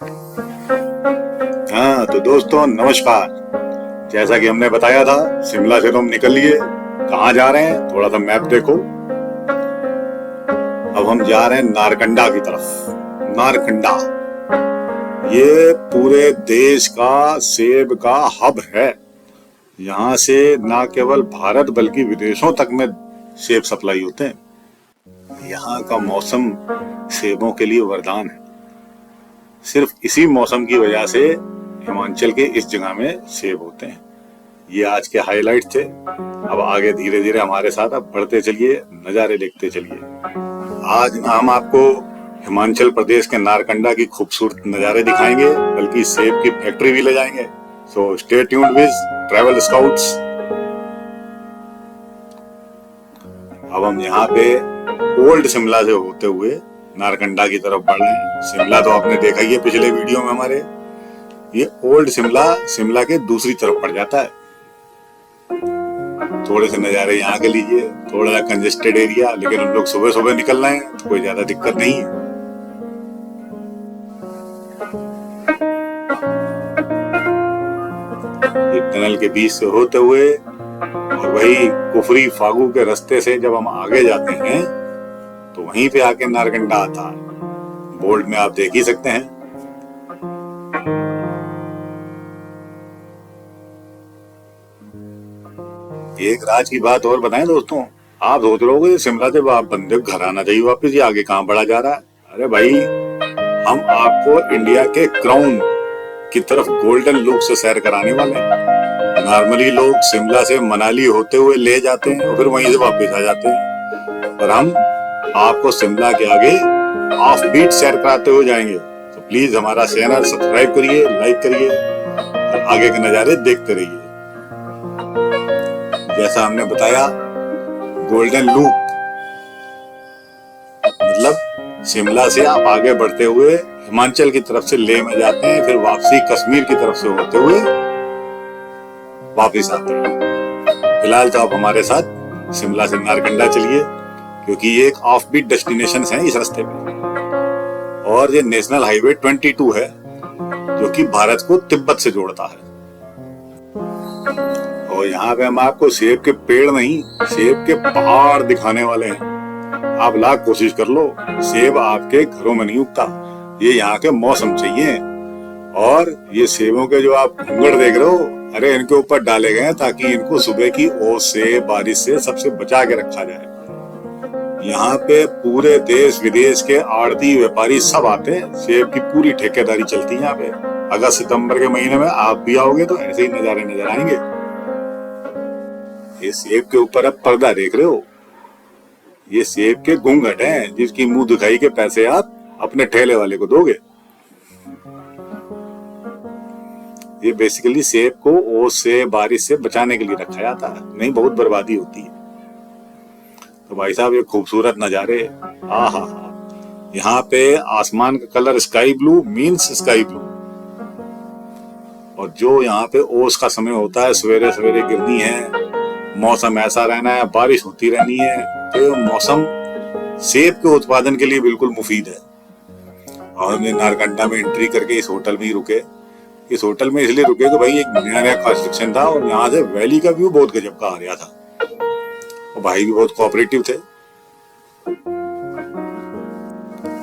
हाँ तो दोस्तों नमस्कार। जैसा कि हमने बताया था, शिमला से तो हम निकल लिए। कहाँ जा रहे हैं थोड़ा सा मैप देखो। अब हम जा रहे हैं नारकंडा की तरफ। नारकंडा ये पूरे देश का सेब का हब है। यहाँ से ना केवल भारत बल्कि विदेशों तक में सेब सप्लाई होते हैं। यहाँ का मौसम सेबों के लिए वरदान है। सिर्फ इसी मौसम की वजह से हिमाचल के इस जगह में सेब होते हैं। ये आज के हाईलाइट थे। अब आगे धीरे धीरे हमारे साथ अब बढ़ते चलिए, नज़ारे देखते चलिए। आज हम आपको हिमाचल प्रदेश के नारकंडा की खूबसूरत नज़ारे दिखाएंगे, बल्कि सेब की फैक्ट्री भी ले जाएंगे। So stay tuned with travel scouts. अब हम यहाँ पे ओल्ड शिमला से होते हुए नारकंडा की तरफ बढ़ रहे हैं। शिमला तो आपने देखा ही है पिछले वीडियो में हमारे। ये ओल्ड शिमला शिमला के दूसरी तरफ पड़ जाता है। थोड़े से नज़ारे यहाँ के लीजिए। थोड़ा सा कंजेस्टेड एरिया, लेकिन हम लोग सुबह सुबह निकल रहे हैं तो कोई ज्यादा दिक्कत नहीं है। टनल के बीच से होते हुए और वही कुफरी फागू के रास्ते से जब हम आगे जाते हैं तो वहीं पे आके नारकंडा आता है। बोर्ड में आप देख ही सकते हैं। एक राज की बात और बताएं दोस्तों। आप सोच रहे हो शिमला से आप बंदे घर आना चाहिए वापिस, ये आगे कहाँ बढ़ा जा रहा है। अरे भाई, हम आपको इंडिया के क्राउन की तरफ गोल्डन लूप से सैर कराने वाले हैं। नॉर्मली लोग शिमला से मनाली होते हुए ले जाते हैं और फिर वहीं से वापस आ जाते हैं, पर हम आपको शिमला के आगे ऑफ बीट सैर कराते हुए जाएंगे। तो प्लीज हमारा चैनल सब्सक्राइब करिए, लाइक करिए और आगे के नज़ारे देखते रहिए। जैसा हमने बताया, गोल्डन लूप मतलब शिमला से आप आगे बढ़ते हुए हिमाचल की तरफ से लेह में जाते हैं, फिर वापसी कश्मीर की तरफ से होते हुए वापस आते हैं। फिलहाल तो आप हमारे साथ शिमला से नारकंडा चलिए, क्योंकि ये एक ऑफ बीट डेस्टिनेशन है इस रास्ते में। और ये नेशनल हाईवे 22 है, जो कि भारत को तिब्बत से जोड़ता है। और यहाँ पे हम आपको सेब के पेड़ नहीं, सेब के पहाड़ दिखाने वाले हैं। आप लाख कोशिश कर लो, सेब आपके घरों में नहीं उगता। ये यहाँ के मौसम चाहिए। और ये सेबों के जो आप घूंघट देख रहे हो, अरे इनके ऊपर डाले गए हैं ताकि इनको सुबह की ओस से, बारिश से सबसे बचा के रखा जाए। यहाँ पे पूरे देश विदेश के आड़ती व्यापारी सब आते हैं। सेब की पूरी ठेकेदारी चलती है यहाँ पे। अगस्त सितंबर के महीने में आप भी आओगे तो ऐसे ही नजारे नजर आएंगे। ये सेब के ऊपर अब पर्दा देख रहे हो, ये सेब के घूंघट हैं, जिसकी मुंह दिखाई के पैसे आप अपने ठेले वाले को दोगे। ये बेसिकली सेब को ओस से, बारिश से बचाने के लिए रखा जाता है, नहीं बहुत बर्बादी होती है। तो भाई साहब, ये खूबसूरत नजारे, आहा, यहाँ पे आसमान का colour sky blue means sky blue. और जो यहाँ पे ओस का समय होता है, सवेरे सवेरे गिरनी है, मौसम ऐसा रहना है, बारिश होती रहनी है, तो ये मौसम सेब के उत्पादन के लिए बिल्कुल मुफीद है। और हमने नारकंडा में एंट्री करके इस होटल में ही रुके। इस होटल में इसलिए रुके कि भाई एक नया नया कंस्ट्रक्शन था और यहाँ से वैली का व्यू बहुत गजब का आ रहा था। और भाई भी बहुत कोऑपरेटिव थे।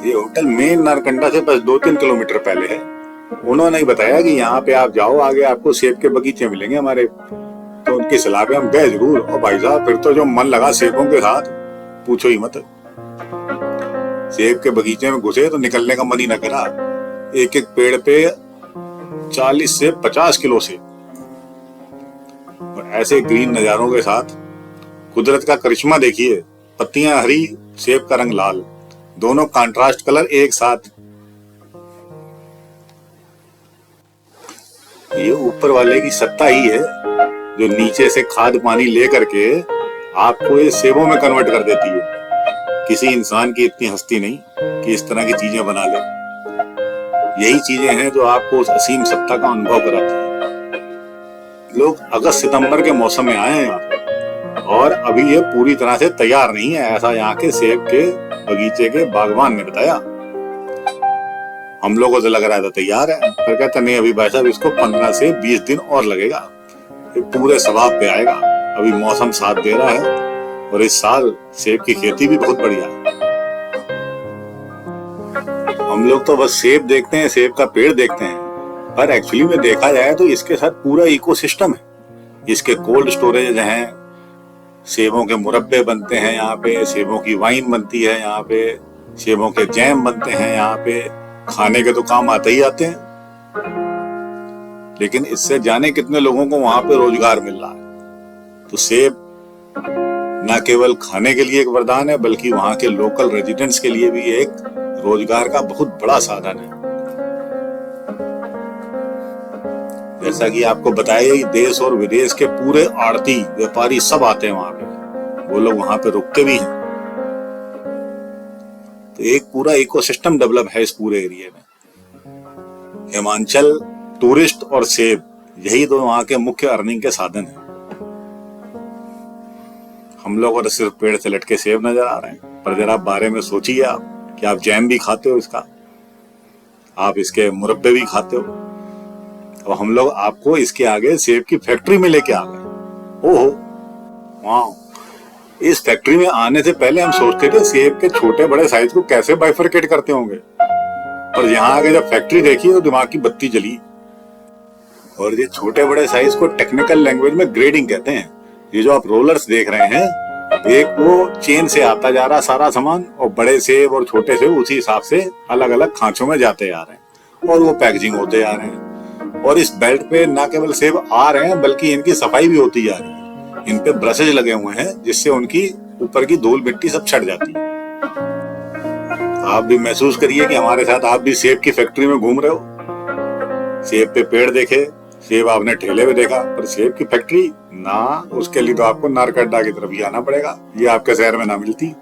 ये होटल मेन नारकंडा से बस 2-3 किलोमीटर पहले है। उन्होंने ही बताया कि यहाँ पे आप जाओ, आगे आपको सेब के बगीचे मिलेंगे हमारे। तो उनकी सलाह पे हम गए जरूर। और भाई साहब, फिर तो जो मन लगा सेबों के साथ, पूछो ही मत। सेब के बगीचे में घुसे तो निकलने का मन ही न करा। एक एक पेड़ पे 40 से 50 किलो सेब। और ऐसे ग्रीन नजारों के साथ कुदरत का करिश्मा देखिए। पत्तियां हरी, सेब का रंग लाल, दोनों कंट्रास्ट कलर एक साथ। ये ऊपर वाले की सत्ता ही है, जो नीचे से खाद पानी ले करके आपको ये सेबों में कन्वर्ट कर देती है। किसी इंसान की इतनी हस्ती नहीं कि इस तरह की चीजें बना ले। यही चीजें हैं जो आपको उस असीम सत्ता का अनुभव कराती है। लोग अगस्त सितंबर के मौसम में आए हैं यहाँ पे, और अभी ये पूरी तरह से तैयार नहीं है, ऐसा यहाँ के सेब के बगीचे के बागवान ने बताया। हम लोगों को तो लग रहा था तैयार है, पर कहता नहीं अभी भाई साहब इसको 15 से 20 दिन और लगेगा, ये पूरे सवाब पे आएगा। अभी मौसम साथ दे रहा है और इस साल सेब की खेती भी बहुत बढ़िया है। हम लोग तो बस सेब देखते हैं, सेब का पेड़ देखते हैं, पर एक्चुअली में देखा जाए तो इसके साथ पूरा इकोसिस्टम है। इसके कोल्ड स्टोरेज हैं, सेबों के मुरब्बे बनते हैं यहाँ पे, सेबों की वाइन बनती है यहाँ पे, सेबों के जैम बनते हैं यहाँ पे, खाने के तो काम आते ही आते हैं। लेकिन इससे जाने कितने लोगों को वहां पे रोजगार मिल रहा है। तो सेब न केवल खाने के लिए एक वरदान है, बल्कि वहां के लोकल रेजिडेंट्स के लिए भी एक रोजगार का बहुत बड़ा साधन है। जैसा कि आपको बताया, देश और विदेश के पूरे आड़ती व्यापारी सब आते हैं वहां पे, वो लोग वहां पे रुकते भी हैं। तो एक पूरा इकोसिस्टम डेवलप है इस पूरे एरिया में। हिमाचल, टूरिस्ट और सेब, यही दो वहां के मुख्य अर्निंग के साधन हैं। हम लोगों को सिर्फ पेड़ से लटके सेब नजर आ रहे हैं, पर जरा बारे में सोचिए आप कि आप जैम भी खाते हो इसका, आप इसके मुरब्बे भी खाते हो, और हम लोग आपको इसके आगे सेब की फैक्ट्री में लेके आ गए। ओहो वाह! इस फैक्ट्री में आने से पहले हम सोचते थे सेब के छोटे बड़े साइज को कैसे बाइफरकेट करते होंगे, पर यहाँ आके जब फैक्ट्री देखी तो दिमाग की बत्ती जली। और ये छोटे बड़े साइज को टेक्निकल लैंग्वेज में ग्रेडिंग कहते हैं। ये जो आप रोलर्स देख रहे हैं, एक वो चेन से आता जा रहा सारा सामान, और बड़े सेब और छोटे सेब उसी हिसाब से अलग अलग खांचों में जाते आ रहे हैं और वो पैकेजिंग होते आ रहे हैं। और इस बेल्ट पे न केवल सेब आ रहे हैं, बल्कि इनकी सफाई भी होती जा रही है। इन पे ब्रशेज लगे हुए हैं जिससे उनकी ऊपर की धूल मिट्टी सब छट जाती है। आप भी महसूस करिए कि हमारे साथ आप भी सेब की फैक्ट्री में घूम रहे हो। सेब पे पेड़ देखे, सेब आपने ठेले पे देखा, पर सेब की फैक्ट्री ना, उसके लिए तो आपको नारकंडा की तरफ ही आना पड़ेगा, ये आपके शहर में ना मिलती।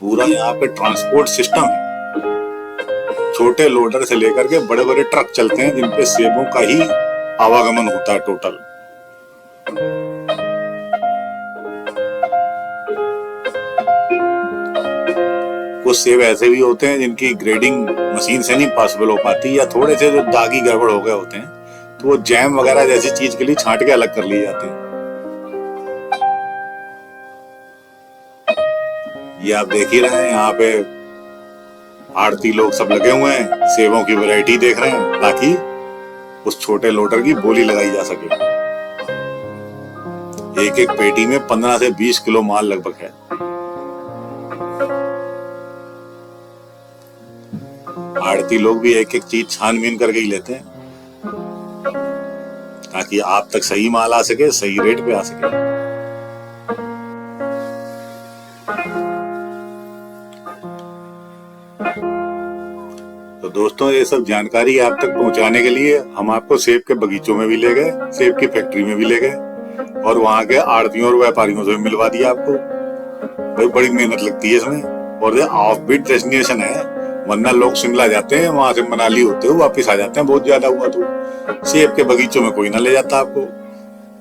पूरा यहाँ पे ट्रांसपोर्ट सिस्टम है। छोटे लोडर से लेकर के बड़े बड़े ट्रक चलते हैं जिनपे सेबों का ही आवागमन होता है टोटल। कुछ सेब ऐसे भी होते हैं जिनकी ग्रेडिंग मशीन से नहीं पॉसिबल हो पाती, या थोड़े से जो दागी गड़बड़ हो गए होते हैं तो वो जैम वगैरह जैसी चीज के लिए छांट के अलग कर लिए जाते हैं। ये आप देख ही रहे हैं, यहाँ पे आड़ती लोग सब लगे हुए हैं, सेबों की वैरायटी देख रहे हैं ताकि उस छोटे लोडर की बोली लगाई जा सके। एक एक पेटी में 15 से 20 किलो माल लगभग है। आड़ती लोग भी एक एक चीज छानबीन करके ही लेते हैं ताकि आप तक सही माल आ सके, सही रेट पे आ सके। तो दोस्तों, ये सब जानकारी आप तक पहुंचाने के लिए हम आपको सेब के बगीचों में भी ले गए, सेब की फैक्ट्री में भी ले गए, और वहां के आड़तियों और व्यापारियों से भी मिलवा दिया आपको। भाई बड़ी मेहनत लगती है इसमें, और ये ऑफ बीट डेस्टिनेशन है, वरना लोग शिमला जाते हैं, वहां से मनाली होते हुए वापिस आ जाते हैं। बहुत ज्यादा हुआ तो सेब के बगीचों में कोई ना ले जाता आपको,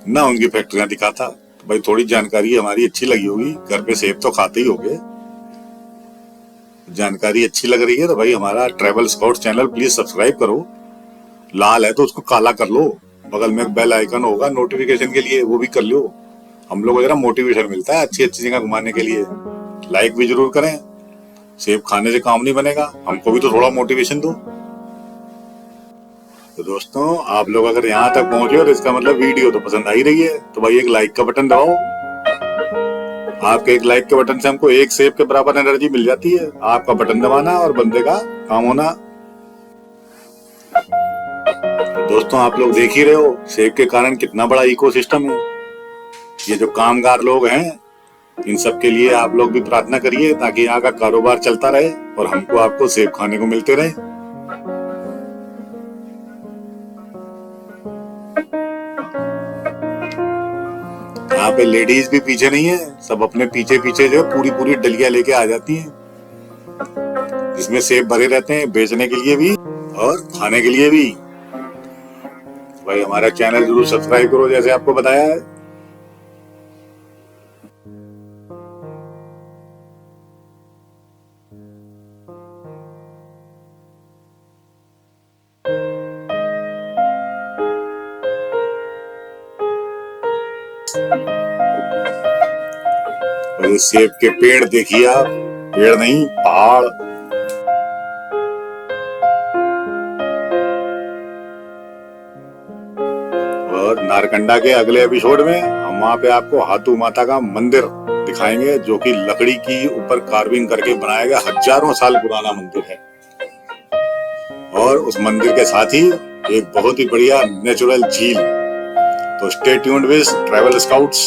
ना उनकी फैक्ट्रियां दिखाता। तो भाई थोड़ी जानकारी हमारी अच्छी लगी होगी, घर पे सेब तो खाते ही होगे। जानकारी अच्छी लग रही है तो भाई हमारा travel scout channel please subscribe करो। लाल है तो उसको काला कर लो, बगल में एक बेल आइकन होगा नोटिफिकेशन के लिए, वो भी कर लो। हम लोग को जरा मोटिवेशन मिलता है अच्छी अच्छी जगह घुमाने के लिए। लाइक भी जरूर करें, सेब खाने से काम नहीं बनेगा, हमको भी तो थोड़ा मोटिवेशन दो। तो दोस्तों, आप लोग अगर यहाँ तक पहुंचे और इसका मतलब वीडियो तो पसंद आ ही रही है, तो भाई एक लाइक का बटन दबाओ। आपके एक लाइक के बटन से हमको एक सेब के बराबर एनर्जी मिल जाती है। आपका बटन दबाना और बंदे का काम होना। तो दोस्तों, आप लोग देख ही रहे हो सेब के कारण कितना बड़ा इकोसिस्टम है। ये जो कामगार लोग हैं, इन सब के लिए आप लोग भी प्रार्थना करिए ताकि यहाँ का कारोबार चलता रहे और हमको आपको सेब खाने को मिलते रहे। यहाँ पे लेडीज भी पीछे नहीं है, सब अपने पीछे पीछे जो पूरी पूरी डलियां लेके आ जाती हैं, जिसमें सेब भरे रहते हैं बेचने के लिए भी और खाने के लिए भी। भाई हमारा चैनल जरूर सब्सक्राइब करो जैसे आपको बताया है। और ये सेब के पेड़ देखिए आप, पेड़ नहीं पहाड़। और नारकंडा के अगले एपिसोड में हम वहां पे आपको हाथू माता का मंदिर दिखाएंगे, जो कि लकड़ी की ऊपर कार्विंग करके बनाया गया हजारों साल पुराना मंदिर है। और उस मंदिर के साथ ही एक बहुत ही बढ़िया नेचुरल झील। तो stay tuned with travel scouts.